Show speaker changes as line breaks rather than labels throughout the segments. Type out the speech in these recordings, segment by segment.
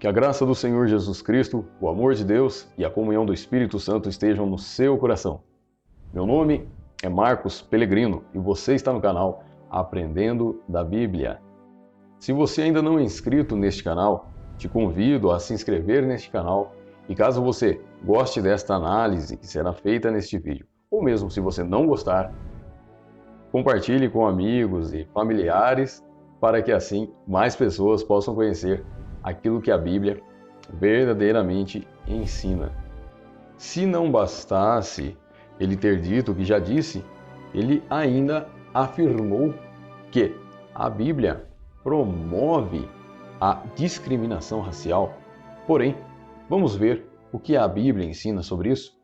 Que a graça do Senhor Jesus Cristo, o amor de Deus e a comunhão do Espírito Santo estejam no seu coração. Meu nome é Marcos Pelegrino e você está no canal Aprendendo da Bíblia. Se você ainda não é inscrito neste canal, te convido a se inscrever neste canal e caso você goste desta análise que será feita neste vídeo, ou mesmo se você não gostar, compartilhe com amigos e familiares para que assim mais pessoas possam conhecer aquilo que a Bíblia verdadeiramente ensina. Se não bastasse ele ter dito o que já disse, ele ainda afirmou que a Bíblia promove a discriminação racial. Porém, vamos ver o que a Bíblia ensina sobre isso?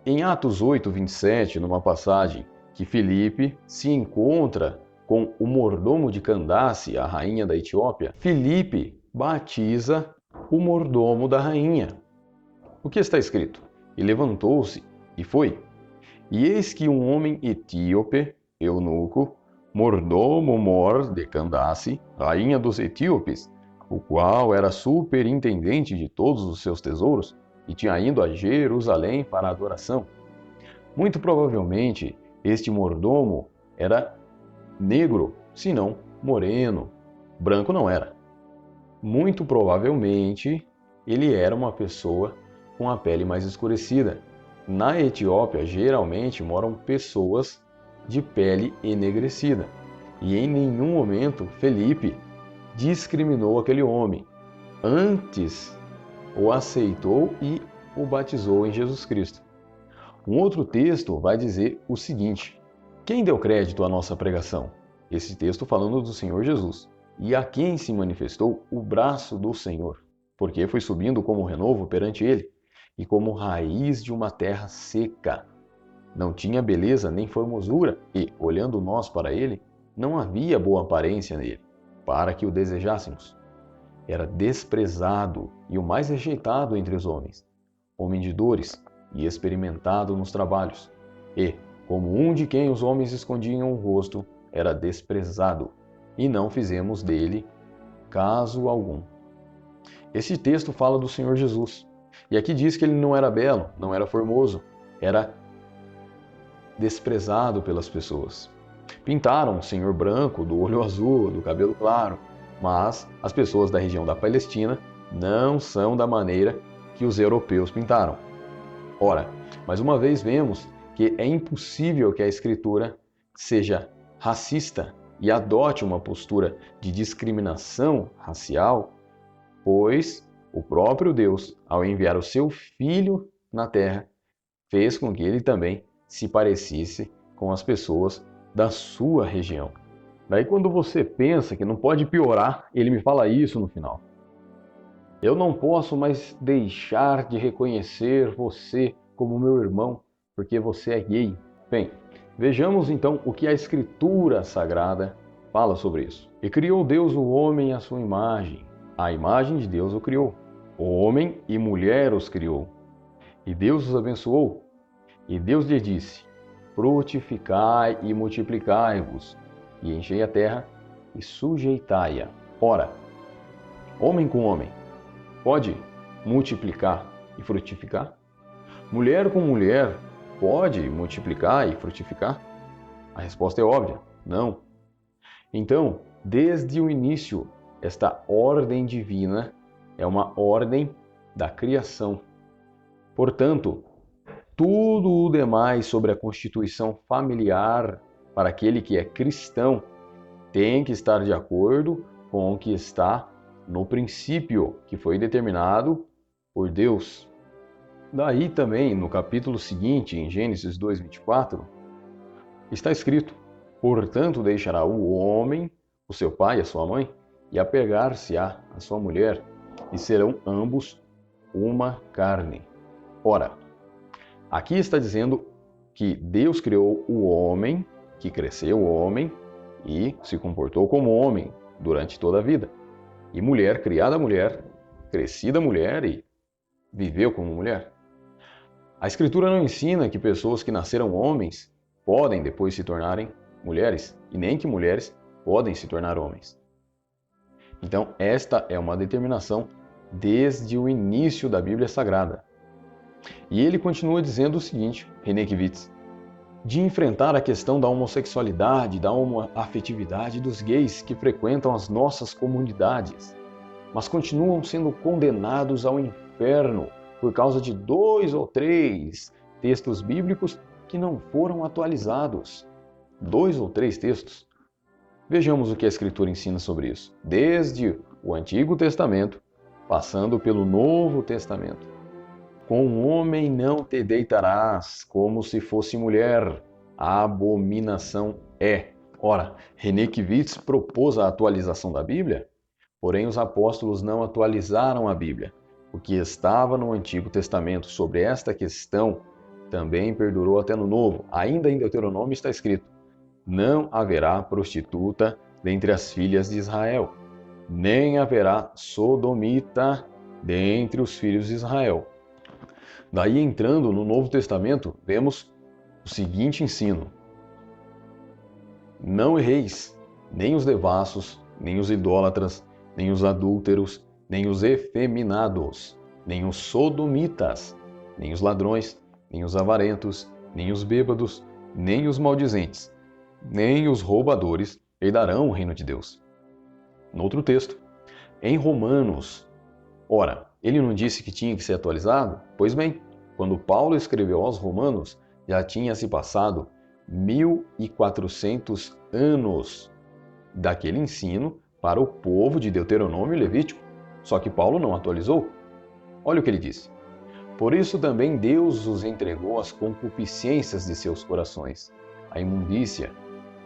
Em Atos 8:27, numa passagem que Filipe se encontra com o mordomo de Candace, a rainha da Etiópia, Filipe batiza o mordomo da rainha. O que está escrito? E levantou-se e foi. E eis que um homem etíope, eunuco, mordomo mor de Candace, rainha dos etíopes, o qual era superintendente de todos os seus tesouros, e tinha ido a Jerusalém para a adoração. Muito provavelmente, este mordomo era negro, se não moreno. Branco não era. Muito provavelmente, ele era uma pessoa com a pele mais escurecida. Na Etiópia, geralmente moram pessoas de pele enegrecida. E em nenhum momento Felipe discriminou aquele homem. Antes, o aceitou e o batizou em Jesus Cristo. Um outro texto vai dizer o seguinte: quem deu crédito à nossa pregação? Esse texto falando do Senhor Jesus. E a quem se manifestou o braço do Senhor, porque foi subindo como renovo perante ele, e como raiz de uma terra seca. Não tinha beleza nem formosura, e, olhando nós para ele, não havia boa aparência nele, para que o desejássemos. Era desprezado e o mais rejeitado entre os homens, homem de dores e experimentado nos trabalhos. E, como um de quem os homens escondiam o rosto, era desprezado, e não fizemos dele caso algum. Esse texto fala do Senhor Jesus. E aqui diz que ele não era belo, não era formoso, era desprezado pelas pessoas. Pintaram o Senhor branco, do olho azul, do cabelo claro, mas as pessoas da região da Palestina não são da maneira que os europeus pintaram. Ora, mais uma vez vemos que é impossível que a Escritura seja racista e adote uma postura de discriminação racial, pois o próprio Deus, ao enviar o seu Filho na terra, fez com que ele também se parecesse com as pessoas da sua região. Daí quando você pensa que não pode piorar, ele me fala isso no final. Eu não posso mais deixar de reconhecer você como meu irmão, porque você é gay. Bem, vejamos então o que a Escritura Sagrada fala sobre isso. E criou Deus o homem à sua imagem. A imagem de Deus o criou. Homem e mulher os criou. E Deus os abençoou. E Deus lhe disse: frutificai e multiplicai-vos, e enchei a terra e sujeitai-a. Ora, homem com homem pode multiplicar e frutificar? Mulher com mulher pode multiplicar e frutificar? A resposta é óbvia: não. Então, desde o início, esta ordem divina é uma ordem da criação. Portanto, tudo o demais sobre a constituição familiar para aquele que é cristão tem que estar de acordo com o que está no princípio que foi determinado por Deus. Daí também, no capítulo seguinte, em Gênesis 2:24, está escrito: portanto deixará o homem, o seu pai e a sua mãe, e apegar-se-á a sua mulher, e serão ambos uma carne. Ora, aqui está dizendo que Deus criou o homem, que cresceu o homem e se comportou como homem durante toda a vida. E mulher, criada mulher, crescida mulher e viveu como mulher. A Escritura não ensina que pessoas que nasceram homens podem depois se tornarem mulheres, e nem que mulheres podem se tornar homens. Então, esta é uma determinação desde o início da Bíblia Sagrada. E ele continua dizendo o seguinte, René Kivitz, de enfrentar a questão da homossexualidade, da homoafetividade dos gays que frequentam as nossas comunidades, mas continuam sendo condenados ao inferno por causa de 2 ou 3 textos bíblicos que não foram atualizados. 2 ou 3 textos. Vejamos o que a Escritura ensina sobre isso, desde o Antigo Testamento, passando pelo Novo Testamento. Com homem não te deitarás, como se fosse mulher. A abominação é. Ora, René Kivitz propôs a atualização da Bíblia, porém os apóstolos não atualizaram a Bíblia. O que estava no Antigo Testamento sobre esta questão também perdurou até no Novo. Ainda em Deuteronômio está escrito: não haverá prostituta dentre as filhas de Israel, nem haverá sodomita dentre os filhos de Israel. Daí, entrando no Novo Testamento, vemos o seguinte ensino: não erreis, nem os devassos, nem os idólatras, nem os adúlteros, nem os efeminados, nem os sodomitas, nem os ladrões, nem os avarentos, nem os bêbados, nem os maldizentes, nem os roubadores herdarão o reino de Deus. No outro texto, em Romanos, ora, ele não disse que tinha que ser atualizado? Pois bem, quando Paulo escreveu aos Romanos, já tinha se passado 1400 anos daquele ensino para o povo de Deuteronômio e Levítico. Só que Paulo não atualizou. Olha o que ele disse: por isso também Deus os entregou às concupiscências de seus corações, a imundícia,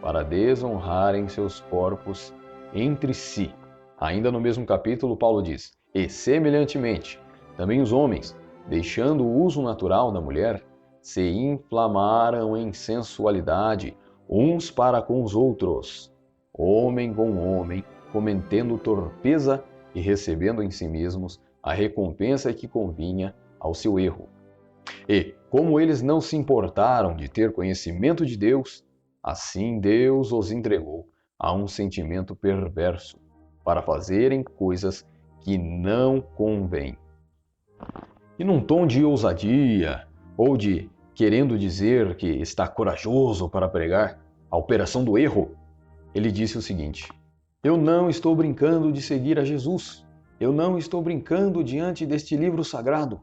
para desonrarem seus corpos entre si. Ainda no mesmo capítulo, Paulo diz: e semelhantemente, também os homens, deixando o uso natural da mulher, se inflamaram em sensualidade uns para com os outros, homem com homem, cometendo torpeza e recebendo em si mesmos a recompensa que convinha ao seu erro. E, como eles não se importaram de ter conhecimento de Deus, assim Deus os entregou a um sentimento perverso, para fazerem coisas que não convêm. E num tom de ousadia, ou de querendo dizer que está corajoso para pregar a operação do erro, ele disse o seguinte: eu não estou brincando de seguir a Jesus. Eu não estou brincando diante deste livro sagrado.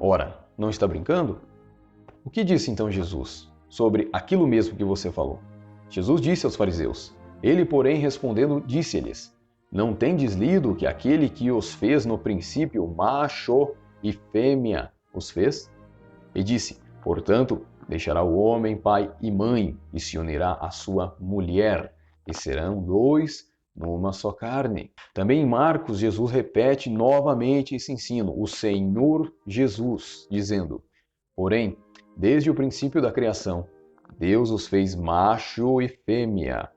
Ora, não está brincando? O que disse então Jesus sobre aquilo mesmo que você falou? Jesus disse aos fariseus. Ele, porém, respondendo, disse-lhes: não tendes lido que aquele que os fez no princípio, macho e fêmea, os fez? E disse: portanto, deixará o homem pai e mãe, e se unirá à sua mulher, e serão 2 numa só carne. Também em Marcos, Jesus repete novamente esse ensino, o Senhor Jesus, dizendo: porém, desde o princípio da criação, Deus os fez macho e fêmea.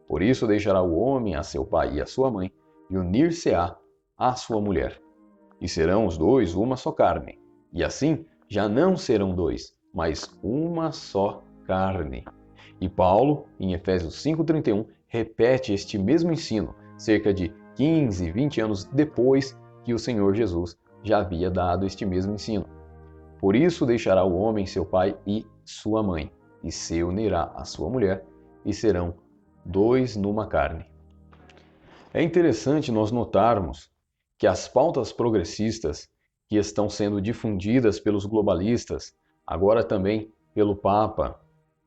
Por isso deixará o homem a seu pai e a sua mãe, e unir-se-á à sua mulher. E serão os 2 uma só carne. E assim, já não serão 2, mas uma só carne. E Paulo, em Efésios 5,31, repete este mesmo ensino, cerca de 15, 20 anos depois que o Senhor Jesus já havia dado este mesmo ensino. Por isso deixará o homem seu pai e sua mãe, e se unirá à sua mulher, e serão 2 numa carne. É interessante nós notarmos que as pautas progressistas que estão sendo difundidas pelos globalistas, agora também pelo Papa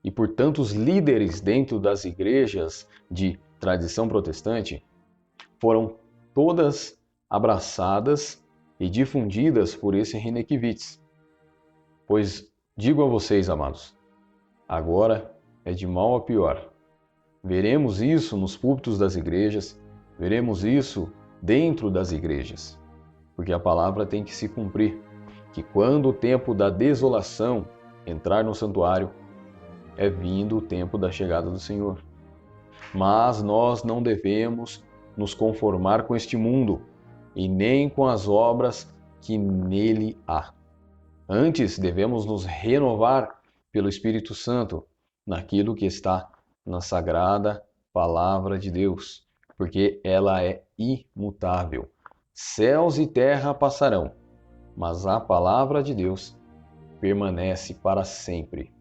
e por tantos líderes dentro das igrejas de tradição protestante, foram todas abraçadas e difundidas por esse René Kivitz. Pois digo a vocês, amados, agora é de mal a pior. Veremos isso nos púlpitos das igrejas, veremos isso dentro das igrejas, porque a palavra tem que se cumprir, que quando o tempo da desolação entrar no santuário, é vindo o tempo da chegada do Senhor. Mas nós não devemos nos conformar com este mundo e nem com as obras que nele há. Antes devemos nos renovar pelo Espírito Santo naquilo que está na sagrada palavra de Deus, porque ela é imutável. Céus e terra passarão, mas a palavra de Deus permanece para sempre.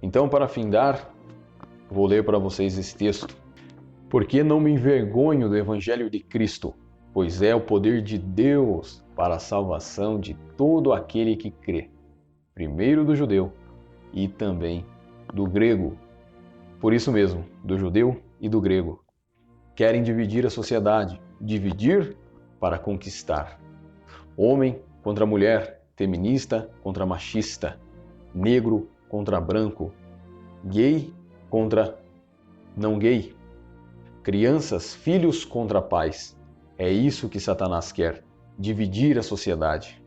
Então, para findar, vou ler para vocês esse texto. Porque não me envergonho do Evangelho de Cristo, pois é o poder de Deus para a salvação de todo aquele que crê, primeiro do judeu e também do grego. Por isso mesmo, do judeu e do grego. Querem dividir a sociedade, dividir para conquistar. Homem contra mulher, feminista contra machista, negro contra branco, gay contra não gay, crianças, filhos contra pais. É isso que Satanás quer, dividir a sociedade.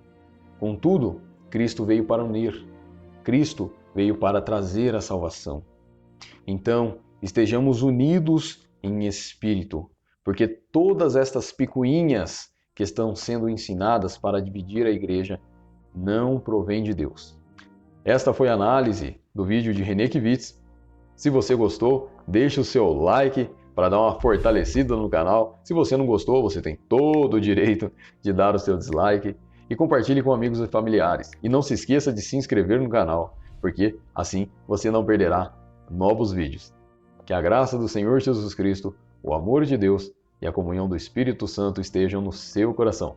Contudo, Cristo veio para unir. Cristo veio para trazer a salvação. Então, estejamos unidos em espírito, porque todas estas picuinhas que estão sendo ensinadas para dividir a igreja não provém de Deus. Esta foi a análise do vídeo de René Kivitz. Se você gostou, deixe o seu like para dar uma fortalecida no canal. Se você não gostou, você tem todo o direito de dar o seu dislike e compartilhe com amigos e familiares. E não se esqueça de se inscrever no canal, porque assim você não perderá novos vídeos. Que a graça do Senhor Jesus Cristo, o amor de Deus e a comunhão do Espírito Santo estejam no seu coração.